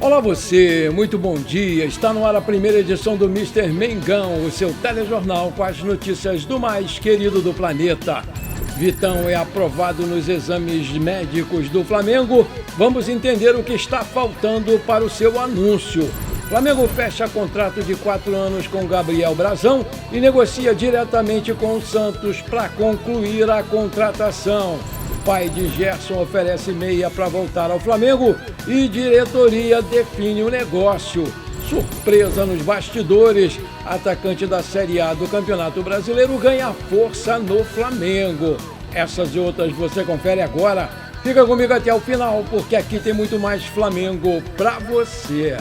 Olá você, muito bom dia. Está no ar a primeira edição do Mr. Mengão, o seu telejornal com as notícias do mais querido do planeta. Vitão é aprovado nos exames médicos do Flamengo. Vamos entender o que está faltando para o seu anúncio. Flamengo fecha contrato de 4 anos com Gabriel Brazão e negocia diretamente com o Santos para concluir a contratação. Pai de Gerson oferece meia para voltar ao Flamengo e diretoria define o negócio. Surpresa nos bastidores, atacante da Série A do Campeonato Brasileiro ganha força no Flamengo. Essas e outras você confere agora. Fica comigo até o final, porque aqui tem muito mais Flamengo para você.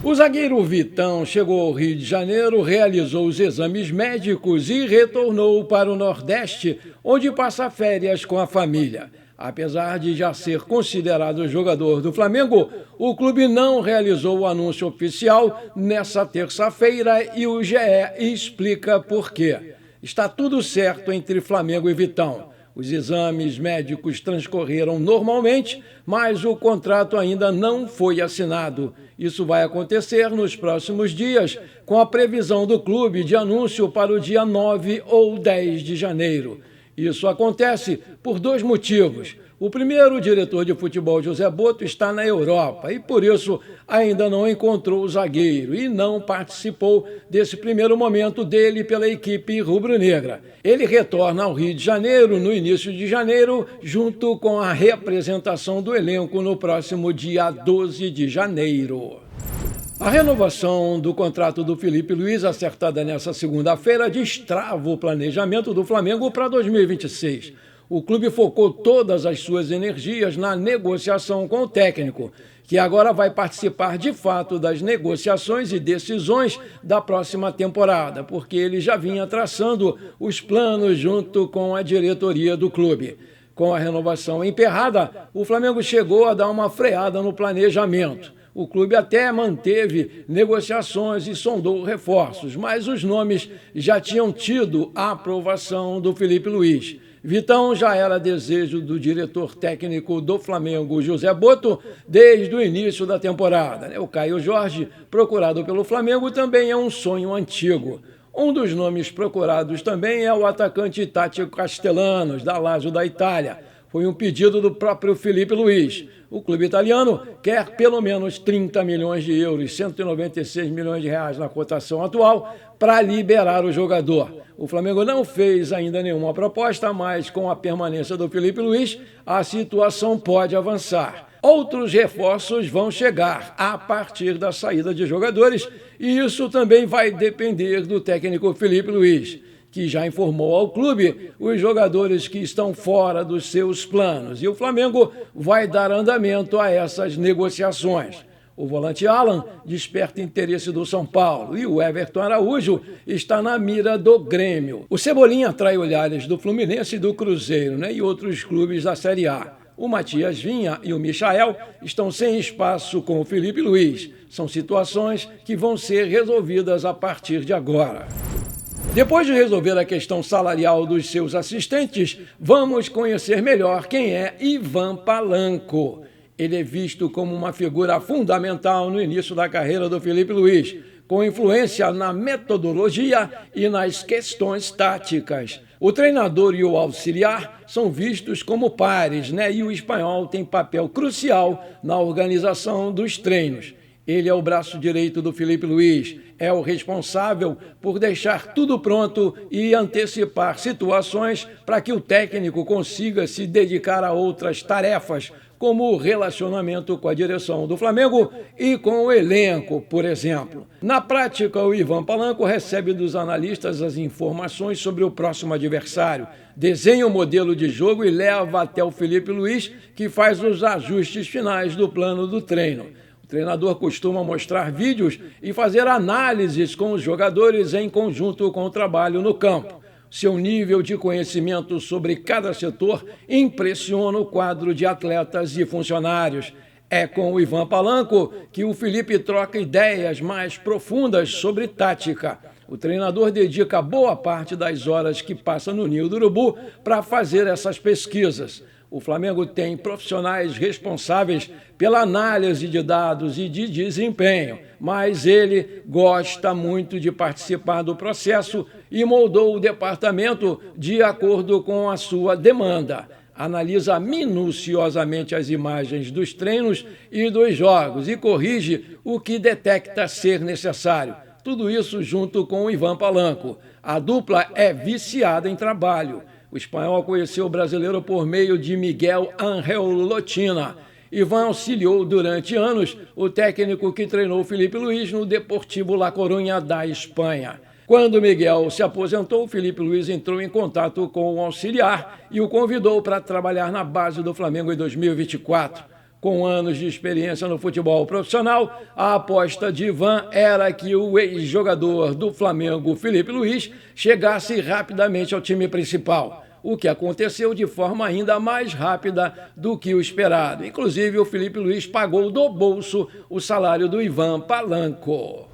O zagueiro Vitão chegou ao Rio de Janeiro, realizou os exames médicos e retornou para o Nordeste, onde passa férias com a família. Apesar de já ser considerado jogador do Flamengo, o clube não realizou o anúncio oficial nessa terça-feira e o GE explica por quê. Está tudo certo entre Flamengo e Vitão. Os exames médicos transcorreram normalmente, mas o contrato ainda não foi assinado. Isso vai acontecer nos próximos dias, com a previsão do clube de anúncio para o dia 9 ou 10 de janeiro. Isso acontece por 2 motivos. O primeiro, o diretor de futebol José Boto está na Europa e, por isso, ainda não encontrou o zagueiro e não participou desse primeiro momento dele pela equipe rubro-negra. Ele retorna ao Rio de Janeiro no início de janeiro, junto com a representação do elenco no próximo dia 12 de janeiro. A renovação do contrato do Felipe Luiz, acertada nesta segunda-feira, destrava o planejamento do Flamengo para 2026. O clube focou todas as suas energias na negociação com o técnico, que agora vai participar de fato das negociações e decisões da próxima temporada, porque ele já vinha traçando os planos junto com a diretoria do clube. Com a renovação emperrada, o Flamengo chegou a dar uma freada no planejamento. O clube até manteve negociações e sondou reforços, mas os nomes já tinham tido a aprovação do Felipe Luiz. Vitão já era desejo do diretor técnico do Flamengo, José Boto, desde o início da temporada. O Caio Jorge, procurado pelo Flamengo, também é um sonho antigo. Um dos nomes procurados também é o atacante Tati Castellanos, da Lazio da Itália. Foi um pedido do próprio Felipe Luiz. O clube italiano quer pelo menos 30 milhões de euros, 196 milhões de reais na cotação atual, para liberar o jogador. O Flamengo não fez ainda nenhuma proposta, mas com a permanência do Felipe Luiz, a situação pode avançar. Outros reforços vão chegar a partir da saída de jogadores e isso também vai depender do técnico Felipe Luiz, que já informou ao clube os jogadores que estão fora dos seus planos. E o Flamengo vai dar andamento a essas negociações. O volante Alan desperta interesse do São Paulo e o Everton Araújo está na mira do Grêmio. O Cebolinha atrai olhares do Fluminense e do Cruzeiro, e outros clubes da Série A. O Matias Vinha e o Michael estão sem espaço com o Felipe Luiz. São situações que vão ser resolvidas a partir de agora. Depois de resolver a questão salarial dos seus assistentes, vamos conhecer melhor quem é Ivan Palanco. Ele é visto como uma figura fundamental no início da carreira do Felipe Luiz, com influência na metodologia e nas questões táticas. O treinador e o auxiliar são vistos como pares, e o espanhol tem papel crucial na organização dos treinos. Ele é o braço direito do Felipe Luiz, é o responsável por deixar tudo pronto e antecipar situações para que o técnico consiga se dedicar a outras tarefas, como o relacionamento com a direção do Flamengo e com o elenco, por exemplo. Na prática, o Ivan Palanco recebe dos analistas as informações sobre o próximo adversário, desenha o modelo de jogo e leva até o Felipe Luiz, que faz os ajustes finais do plano do treino. O treinador costuma mostrar vídeos e fazer análises com os jogadores em conjunto com o trabalho no campo. Seu nível de conhecimento sobre cada setor impressiona o quadro de atletas e funcionários. É com o Ivan Palanco que o Felipe troca ideias mais profundas sobre tática. O treinador dedica boa parte das horas que passa no Ninho do Urubu para fazer essas pesquisas. O Flamengo tem profissionais responsáveis pela análise de dados e de desempenho, mas ele gosta muito de participar do processo e moldou o departamento de acordo com a sua demanda. Analisa minuciosamente as imagens dos treinos e dos jogos e corrige o que detecta ser necessário. Tudo isso junto com o Ivan Palanco. A dupla é viciada em trabalho. O espanhol conheceu o brasileiro por meio de Miguel Ángel Lotina. Ivan auxiliou durante anos o técnico que treinou Filipe Luís no Deportivo La Coruña da Espanha. Quando Miguel se aposentou, Filipe Luís entrou em contato com o auxiliar e o convidou para trabalhar na base do Flamengo em 2024. Com anos de experiência no futebol profissional, a aposta de Ivan era que o ex-jogador do Flamengo, Filipe Luís, chegasse rapidamente ao time principal, o que aconteceu de forma ainda mais rápida do que o esperado. Inclusive, o Filipe Luís pagou do bolso o salário do Ivan Palanco.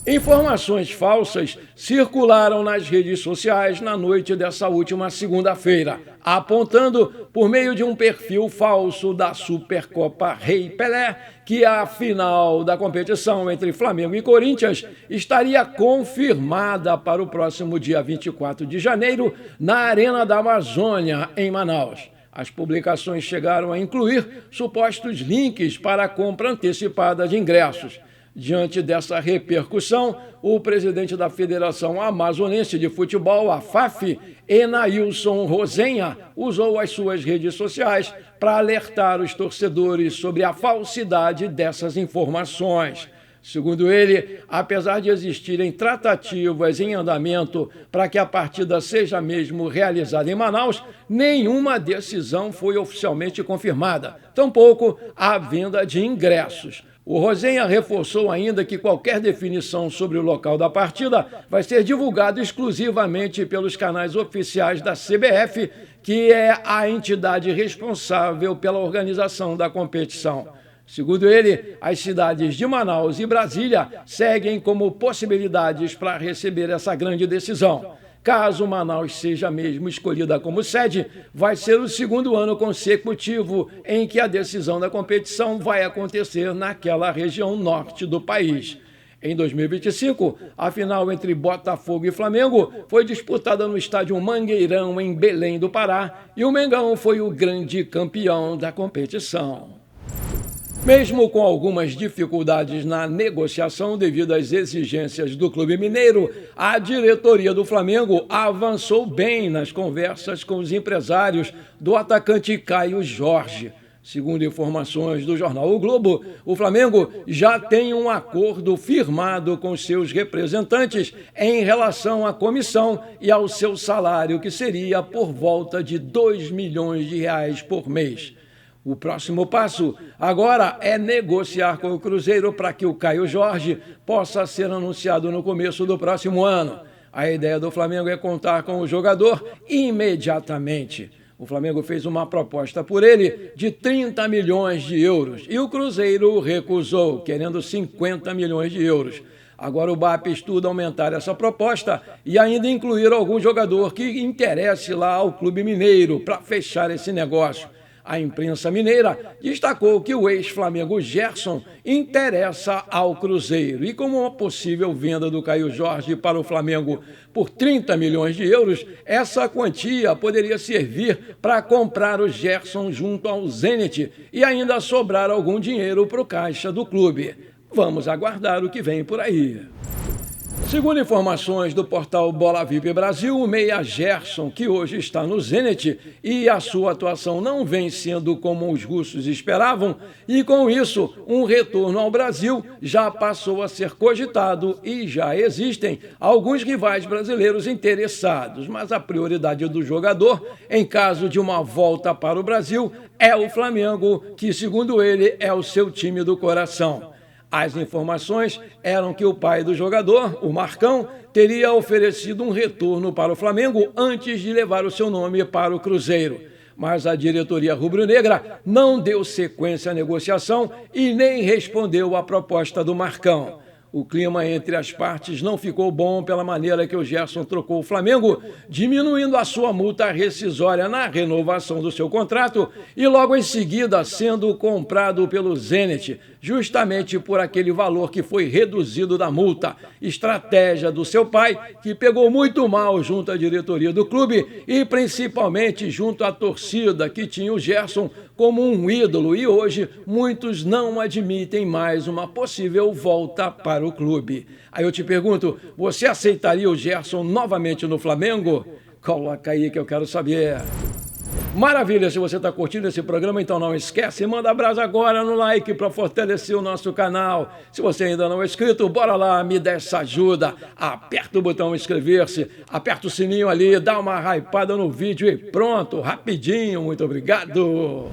Informações falsas circularam nas redes sociais na noite dessa última segunda-feira, apontando, por meio de um perfil falso da Supercopa Rei Pelé, que a final da competição entre Flamengo e Corinthians estaria confirmada para o próximo dia 24 de janeiro na Arena da Amazônia, em Manaus. As publicações chegaram a incluir supostos links para a compra antecipada de ingressos. Diante dessa repercussão, o presidente da Federação Amazonense de Futebol, a FAF, Enailson Rosenha, usou as suas redes sociais para alertar os torcedores sobre a falsidade dessas informações. Segundo ele, apesar de existirem tratativas em andamento para que a partida seja mesmo realizada em Manaus, nenhuma decisão foi oficialmente confirmada, tampouco a venda de ingressos. O Rosenha reforçou ainda que qualquer definição sobre o local da partida vai ser divulgado exclusivamente pelos canais oficiais da CBF, que é a entidade responsável pela organização da competição. Segundo ele, as cidades de Manaus e Brasília seguem como possibilidades para receber essa grande decisão. Caso Manaus seja mesmo escolhida como sede, vai ser o segundo ano consecutivo em que a decisão da competição vai acontecer naquela região norte do país. Em 2025, a final entre Botafogo e Flamengo foi disputada no estádio Mangueirão, em Belém do Pará, e o Mengão foi o grande campeão da competição. Mesmo com algumas dificuldades na negociação devido às exigências do clube mineiro, a diretoria do Flamengo avançou bem nas conversas com os empresários do atacante Caio Jorge. Segundo informações do jornal O Globo, o Flamengo já tem um acordo firmado com seus representantes em relação à comissão e ao seu salário, que seria por volta de R$2 milhões por mês. O próximo passo agora é negociar com o Cruzeiro para que o Caio Jorge possa ser anunciado no começo do próximo ano. A ideia do Flamengo é contar com o jogador imediatamente. O Flamengo fez uma proposta por ele de 30 milhões de euros e o Cruzeiro recusou, querendo 50 milhões de euros. Agora o BAP estuda aumentar essa proposta e ainda incluir algum jogador que interesse lá ao clube mineiro para fechar esse negócio. A imprensa mineira destacou que o ex-Flamengo Gerson interessa ao Cruzeiro e, como uma possível venda do Caio Jorge para o Flamengo por 30 milhões de euros, essa quantia poderia servir para comprar o Gerson junto ao Zenit e ainda sobrar algum dinheiro para o caixa do clube. Vamos aguardar o que vem por aí. Segundo informações do portal Bola VIP Brasil, o meia Gerson, que hoje está no Zenit, e a sua atuação não vem sendo como os russos esperavam, e com isso, um retorno ao Brasil já passou a ser cogitado e já existem alguns rivais brasileiros interessados, mas a prioridade do jogador, em caso de uma volta para o Brasil, é o Flamengo, que, segundo ele, é o seu time do coração. As informações eram que o pai do jogador, o Marcão, teria oferecido um retorno para o Flamengo antes de levar o seu nome para o Cruzeiro. Mas a diretoria rubro-negra não deu sequência à negociação e nem respondeu à proposta do Marcão. O clima entre as partes não ficou bom pela maneira que o Gerson trocou o Flamengo, diminuindo a sua multa rescisória na renovação do seu contrato e logo em seguida sendo comprado pelo Zenit, justamente por aquele valor que foi reduzido da multa. Estratégia do seu pai, que pegou muito mal junto à diretoria do clube e principalmente junto à torcida, que tinha o Gerson como um ídolo, e hoje muitos não admitem mais uma possível volta para o clube. Aí eu te pergunto, você aceitaria o Gerson novamente no Flamengo? Coloca aí que eu quero saber. Maravilha, se você está curtindo esse programa, então não esquece, manda abraço agora no like para fortalecer o nosso canal. Se você ainda não é inscrito, bora lá, me dá essa ajuda. Aperta o botão inscrever-se, aperta o sininho ali, dá uma hypada no vídeo e pronto, rapidinho, muito obrigado.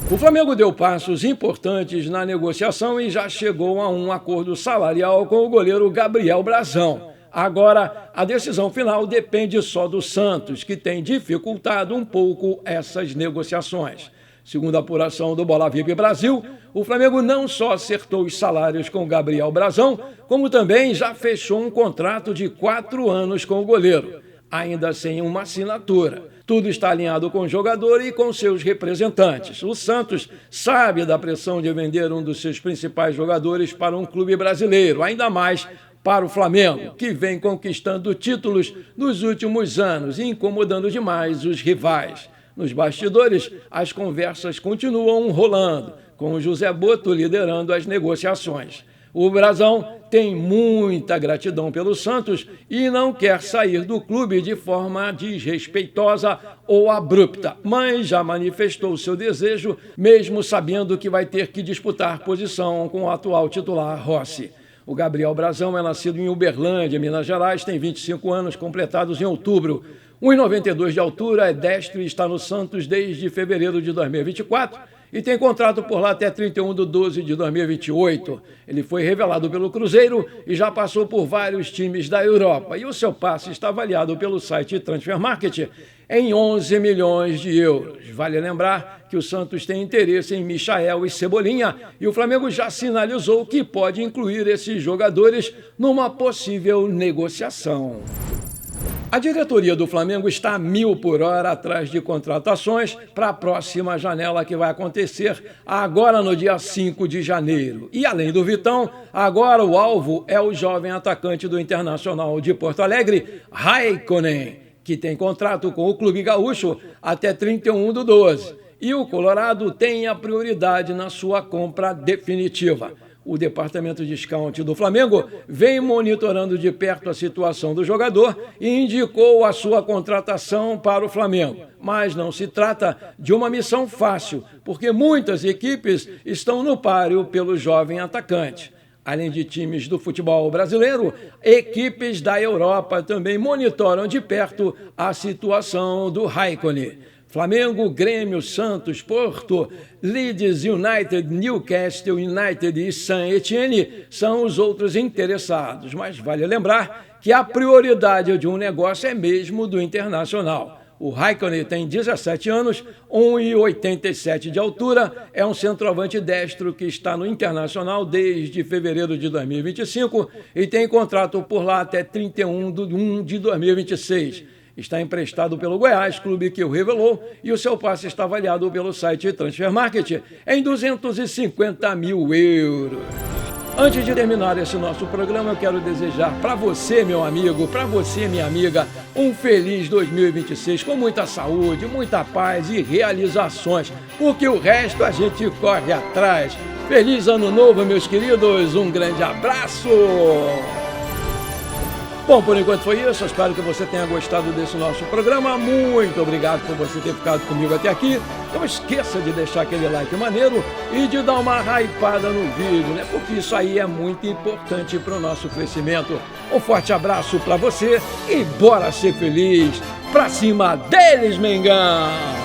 O Flamengo deu passos importantes na negociação e já chegou a um acordo salarial com o goleiro Gabriel Brazão. Agora, a decisão final depende só do Santos, que tem dificultado um pouco essas negociações. Segundo a apuração do Bola VIP Brasil, o Flamengo não só acertou os salários com Gabriel Brazão, como também já fechou um contrato de 4 anos com o goleiro, ainda sem uma assinatura. Tudo está alinhado com o jogador e com seus representantes. O Santos sabe da pressão de vender um dos seus principais jogadores para um clube brasileiro, ainda mais para o Flamengo, que vem conquistando títulos nos últimos anos e incomodando demais os rivais. Nos bastidores, as conversas continuam rolando, com o José Boto liderando as negociações. O Brazão tem muita gratidão pelo Santos e não quer sair do clube de forma desrespeitosa ou abrupta, mas já manifestou seu desejo, mesmo sabendo que vai ter que disputar posição com o atual titular Rossi. O Gabriel Brazão é nascido em Uberlândia, Minas Gerais, tem 25 anos completados em outubro. 1,92 de altura, é destro e está no Santos desde fevereiro de 2024 e tem contrato por lá até 31/12 de 2028. Ele foi revelado pelo Cruzeiro e já passou por vários times da Europa. E o seu passe está avaliado pelo site Transfer Market em 11 milhões de euros. Vale lembrar que o Santos tem interesse em Michael e Cebolinha e o Flamengo já sinalizou que pode incluir esses jogadores numa possível negociação. A diretoria do Flamengo está a 1000 por hora atrás de contratações para a próxima janela que vai acontecer agora no dia 5 de janeiro. E além do Vitão, agora o alvo é o jovem atacante do Internacional de Porto Alegre, Raikkonen, que tem contrato com o clube gaúcho até 31/12. E o Colorado tem a prioridade na sua compra definitiva. O departamento de scout do Flamengo vem monitorando de perto a situação do jogador e indicou a sua contratação para o Flamengo. Mas não se trata de uma missão fácil, porque muitas equipes estão no páreo pelo jovem atacante. Além de times do futebol brasileiro, equipes da Europa também monitoram de perto a situação do Raikkonen. Flamengo, Grêmio, Santos, Porto, Leeds United, Newcastle United e Saint-Étienne são os outros interessados. Mas vale lembrar que a prioridade de um negócio é mesmo do Internacional. O Raikkonen tem 17 anos, 1,87 de altura, é um centroavante destro que está no Internacional desde fevereiro de 2025 e tem contrato por lá até 31/1 de 2026. Está emprestado pelo Goiás, clube que o revelou, e o seu passe está avaliado pelo site Transfer Market em 250 mil euros. Antes de terminar esse nosso programa, eu quero desejar para você, meu amigo, para você, minha amiga, um feliz 2026, com muita saúde, muita paz e realizações, porque o resto a gente corre atrás. Feliz Ano Novo, meus queridos, um grande abraço! Bom, por enquanto foi isso, eu espero que você tenha gostado desse nosso programa, muito obrigado por você ter ficado comigo até aqui, não esqueça de deixar aquele like maneiro e de dar uma hypada no vídeo, né? Porque isso aí é muito importante para o nosso crescimento. Um forte abraço para você e bora ser feliz, pra cima deles, Mengão!